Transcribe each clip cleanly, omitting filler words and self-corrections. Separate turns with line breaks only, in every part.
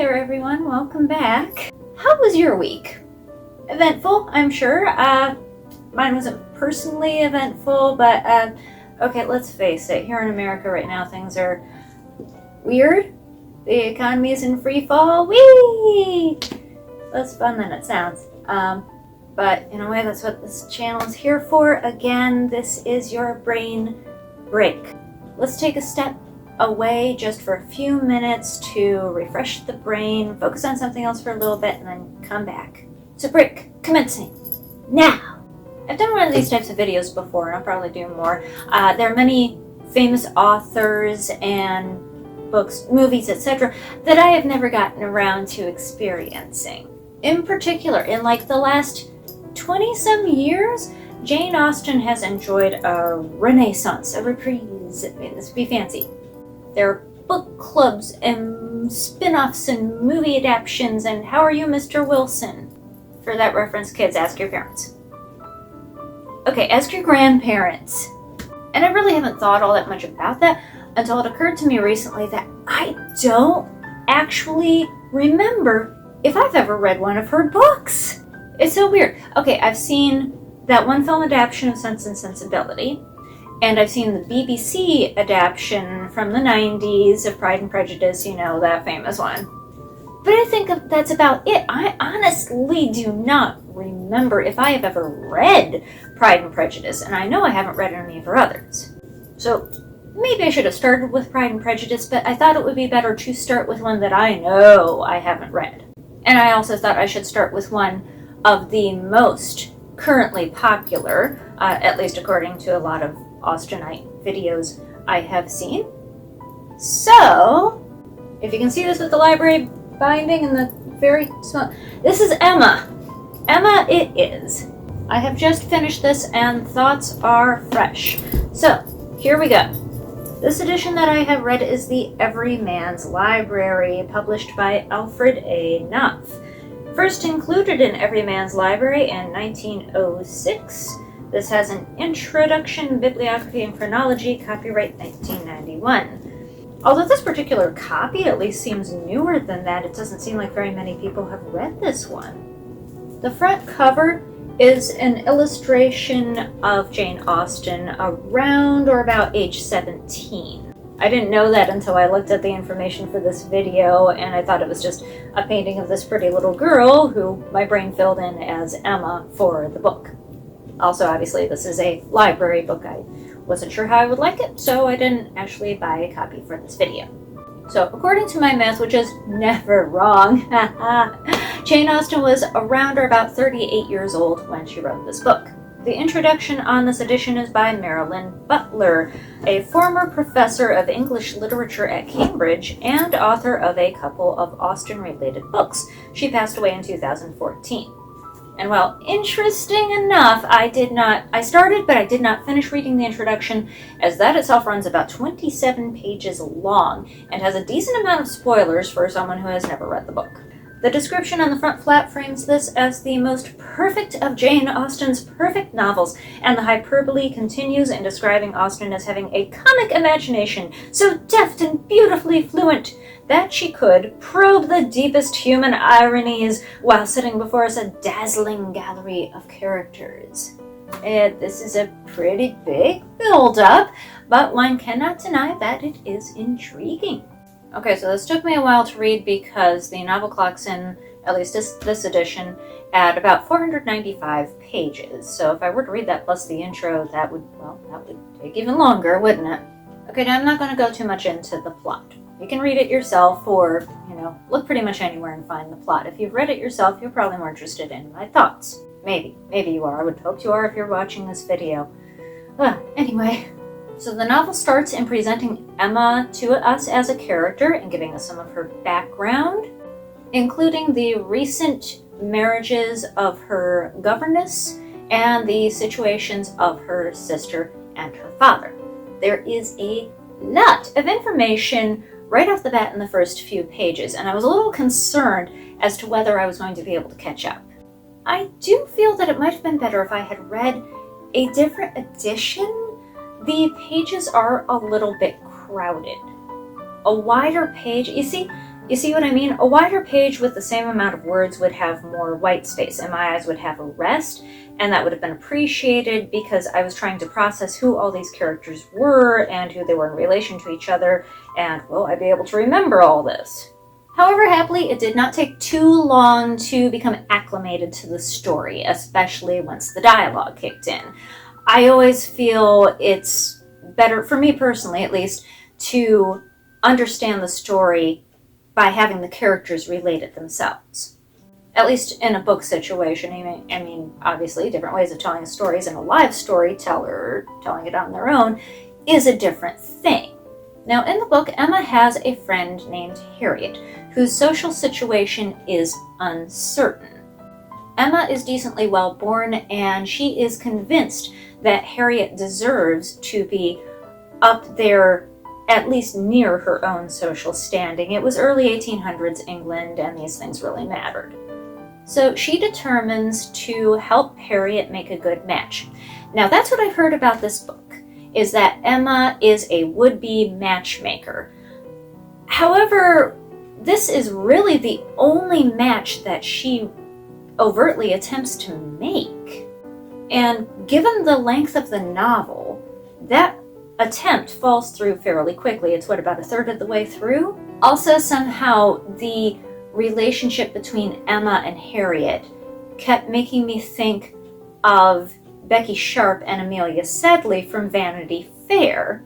there everyone, welcome back. How was your week? Eventful, I'm sure. Mine wasn't personally eventful, but okay, let's face it, here in America right now things are weird. The economy is in free fall. Whee! Less fun than it sounds. But in a way, that's what this channel is here for. Again, this is your brain break. Let's take a step away just for a few minutes to refresh the brain, focus on something else for a little bit, and then come back. So break, commencing now. I've done one of these types of videos before, and I'll probably do more. There are many famous authors and books, movies, etc. that I have never gotten around to experiencing. In particular, in like the last 20-some years, Jane Austen has enjoyed a renaissance, a reprise. Let's be fancy. There are book clubs and spin-offs and movie adaptions and How Are You, Mr. Wilson? For that reference, kids, ask your parents. Okay, ask your grandparents. And I really haven't thought all that much about that until it occurred to me recently that I don't actually remember if I've ever read one of her books. It's so weird. Okay, I've seen that one film adaptation of Sense and Sensibility, and I've seen the BBC adaptation from the 90s of Pride and Prejudice, you know, that famous one. But I think that's about it. I honestly do not remember if I have ever read Pride and Prejudice, and I know I haven't read any of her others. So maybe I should have started with Pride and Prejudice, but I thought it would be better to start with one that I know I haven't read. And I also thought I should start with one of the most currently popular, at least according to a lot of Austenite videos I have seen. So, if you can see this with the library binding and the very small... This is Emma. Emma it is. I have just finished this and thoughts are fresh. So, here we go. This edition that I have read is the Everyman's Library, published by Alfred A. Knopf. First included in Everyman's Library in 1906. This has an introduction, bibliography, and chronology, copyright 1991. Although this particular copy at least seems newer than that, it doesn't seem like very many people have read this one. The front cover is an illustration of Jane Austen around or about age 17. I didn't know that until I looked at the information for this video, and I thought it was just a painting of this pretty little girl who my brain filled in as Emma for the book. Also, obviously, this is a library book. I wasn't sure how I would like it, so I didn't actually buy a copy for this video. So, according to my math, which is never wrong, Jane Austen was around or about 38 years old when she wrote this book. The introduction on this edition is by Marilyn Butler, a former professor of English literature at Cambridge and author of a couple of Austen-related books. She passed away in 2014. And while interesting enough, I started, but I did not finish reading the introduction, as that itself runs about 27 pages long and has a decent amount of spoilers for someone who has never read the book. The description on the front flap frames this as the most perfect of Jane Austen's perfect novels, and the hyperbole continues in describing Austen as having a comic imagination so deft and beautifully fluent that she could probe the deepest human ironies while sitting before us a dazzling gallery of characters. This is a pretty big build-up, but one cannot deny that it is intriguing. Okay, so this took me a while to read because the novel clocks in, at least this edition, at about 495 pages. So if I were to read that plus the intro, that would take even longer, wouldn't it? Okay, now I'm not going to go too much into the plot. You can read it yourself or, look pretty much anywhere and find the plot. If you've read it yourself, you're probably more interested in my thoughts. Maybe you are. I would hope you are if you're watching this video. Anyway. So the novel starts in presenting Emma to us as a character and giving us some of her background, including the recent marriages of her governess and the situations of her sister and her father. There is a lot of information right off the bat in the first few pages, and I was a little concerned as to whether I was going to be able to catch up. I do feel that it might have been better if I had read a different edition. The pages are a little bit crowded. A wider page, you see, You see what I mean? A wider page with the same amount of words would have more white space, and my eyes would have a rest, and that would have been appreciated because I was trying to process who all these characters were and who they were in relation to each other, and will I be able to remember all this? However, happily, it did not take too long to become acclimated to the story, especially once the dialogue kicked in. I always feel it's better, for me personally at least, to understand the story by having the characters relate it themselves. At least in a book situation. I mean, obviously, different ways of telling stories, and a live storyteller telling it on their own is a different thing. Now, in the book, Emma has a friend named Harriet, whose social situation is uncertain. Emma is decently well born, and she is convinced that Harriet deserves to be up there, at least near her own social standing. It was early 1800s England, and these things really mattered. So she determines to help Harriet make a good match. Now, that's what I've heard about this book, is that Emma is a would-be matchmaker. However, this is really the only match that she overtly attempts to make. And given the length of the novel, that attempt falls through fairly quickly. It's about a third of the way through. Also, somehow, the relationship between Emma and Harriet kept making me think of Becky Sharp and Amelia Sedley from Vanity Fair,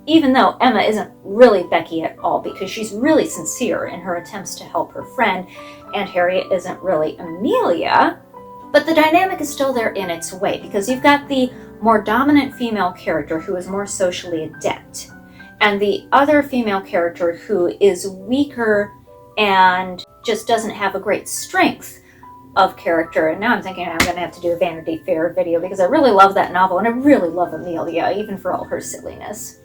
even though Emma isn't really Becky at all, because she's really sincere in her attempts to help her friend, and Harriet isn't really Amelia, but the dynamic is still there in its way, because you've got the more dominant female character who is more socially adept, and the other female character who is weaker and just doesn't have a great strength of character. And now I'm thinking I'm going to have to do a Vanity Fair video because I really love that novel, and I really love Amelia, even for all her silliness.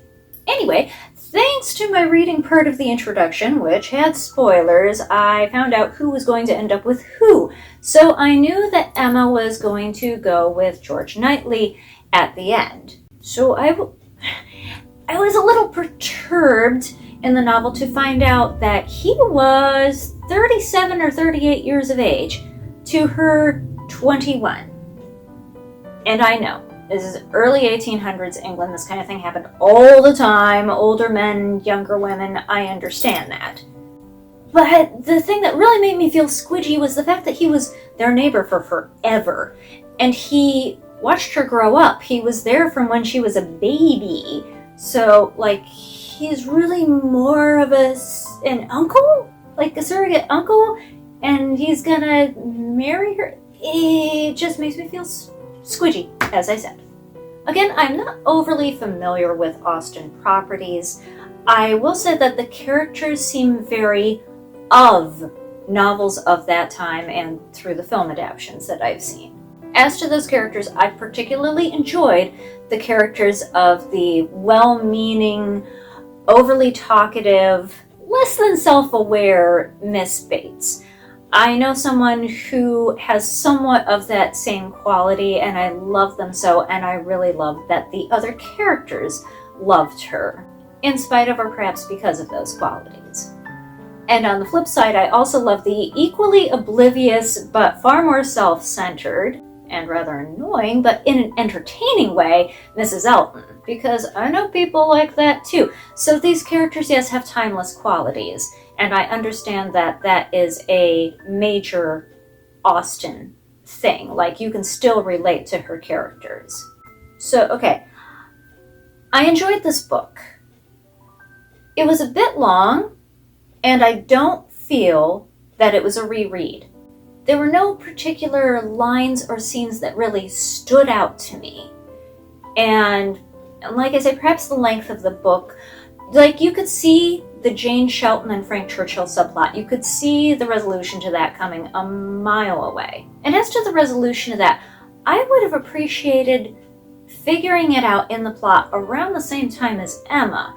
Anyway, thanks to my reading part of the introduction, which had spoilers, I found out who was going to end up with who. So I knew that Emma was going to go with George Knightley at the end. So I was a little perturbed in the novel to find out that he was 37 or 38 years of age to her 21. And I know, this is early 1800s England, this kind of thing happened all the time, older men, younger women, I understand that. But the thing that really made me feel squidgy was the fact that he was their neighbor for forever. And he watched her grow up. He was there from when she was a baby. So, he's really more of an uncle? Like a surrogate uncle? And he's gonna marry her? It just makes me feel squidgy, as I said. Again, I'm not overly familiar with Austen properties. I will say that the characters seem very of novels of that time and through the film adaptations that I've seen. As to those characters, I particularly enjoyed the characters of the well-meaning, overly talkative, less than self-aware Miss Bates. I know someone who has somewhat of that same quality, and I love them so, and I really love that the other characters loved her, in spite of or perhaps because of those qualities. And on the flip side, I also love the equally oblivious but far more self-centered and rather annoying, but in an entertaining way, Mrs. Elton, because I know people like that too. So these characters, yes, have timeless qualities, and I understand that that is a major Austen thing. You can still relate to her characters. So, okay, I enjoyed this book. It was a bit long, and I don't feel that it was a reread. There were no particular lines or scenes that really stood out to me. And like I say, perhaps the length of the book, you could see the Jane Shelton and Frank Churchill subplot. You could see the resolution to that coming a mile away. And as to the resolution of that, I would have appreciated figuring it out in the plot around the same time as Emma.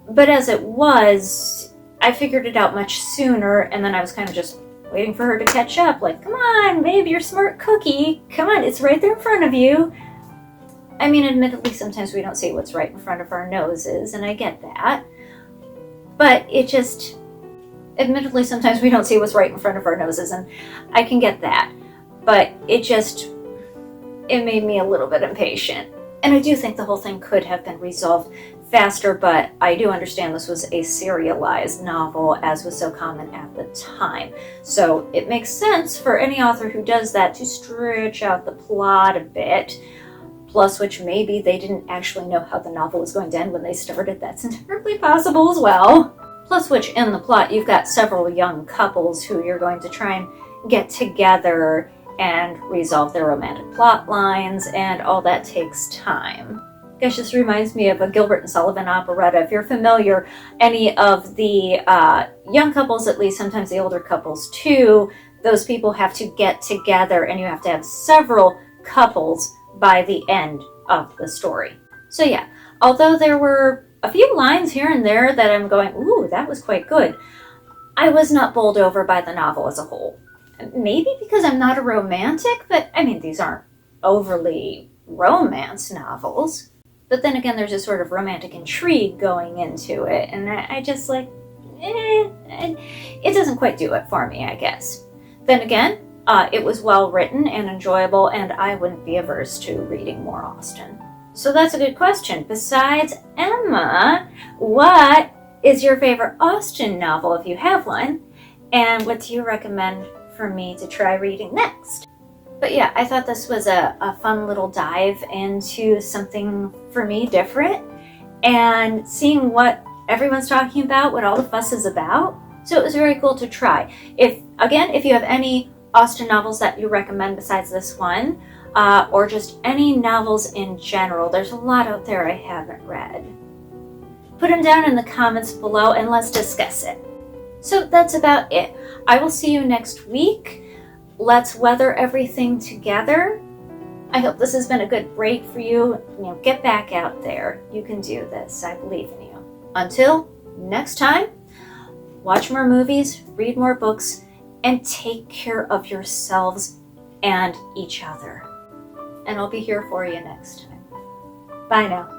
But as it was, I figured it out much sooner, and then I was kind of just waiting for her to catch up. Come on, babe, you're a smart cookie. Come on, it's right there in front of you. I mean, admittedly, sometimes we don't see what's right in front of our noses, and I get that. But admittedly, sometimes we don't see what's right in front of our noses, and I can get that. But it made me a little bit impatient. And I do think the whole thing could have been resolved faster, but I do understand this was a serialized novel, as was so common at the time. So it makes sense for any author who does that to stretch out the plot a bit. Plus, which maybe they didn't actually know how the novel was going to end when they started. That's entirely possible as well. Plus, which in the plot, you've got several young couples who you're going to try and get together and resolve their romantic plot lines, and all that takes time. Gosh, this reminds me of a Gilbert and Sullivan operetta. If you're familiar, any of the young couples, at least sometimes the older couples too, those people have to get together, and you have to have several couples by the end of the story. So yeah, although there were a few lines here and there that I'm going, ooh, that was quite good, I was not bowled over by the novel as a whole. Maybe because I'm not a romantic, but I mean, these aren't overly romance novels. But then again, there's a sort of romantic intrigue going into it, and I just like, it doesn't quite do it for me, I guess. Then again, it was well written and enjoyable, and I wouldn't be averse to reading more Austen. So that's a good question. Besides Emma, what is your favorite Austen novel, if you have one? And what do you recommend for me to try reading next? But yeah, I thought this was a fun little dive into something for me different, and seeing what everyone's talking about, what all the fuss is about. So it was very cool to try. If you have any Austen novels that you recommend besides this one, or just any novels in general, there's a lot out there I haven't read. Put them down in the comments below and let's discuss it. So that's about it. I will see you next week. Let's weather everything together. I hope this has been a good break for you. Get back out there. You can do this. I believe in you. Until next time, watch more movies, read more books, and take care of yourselves and each other. And I'll be here for you next time. Bye now.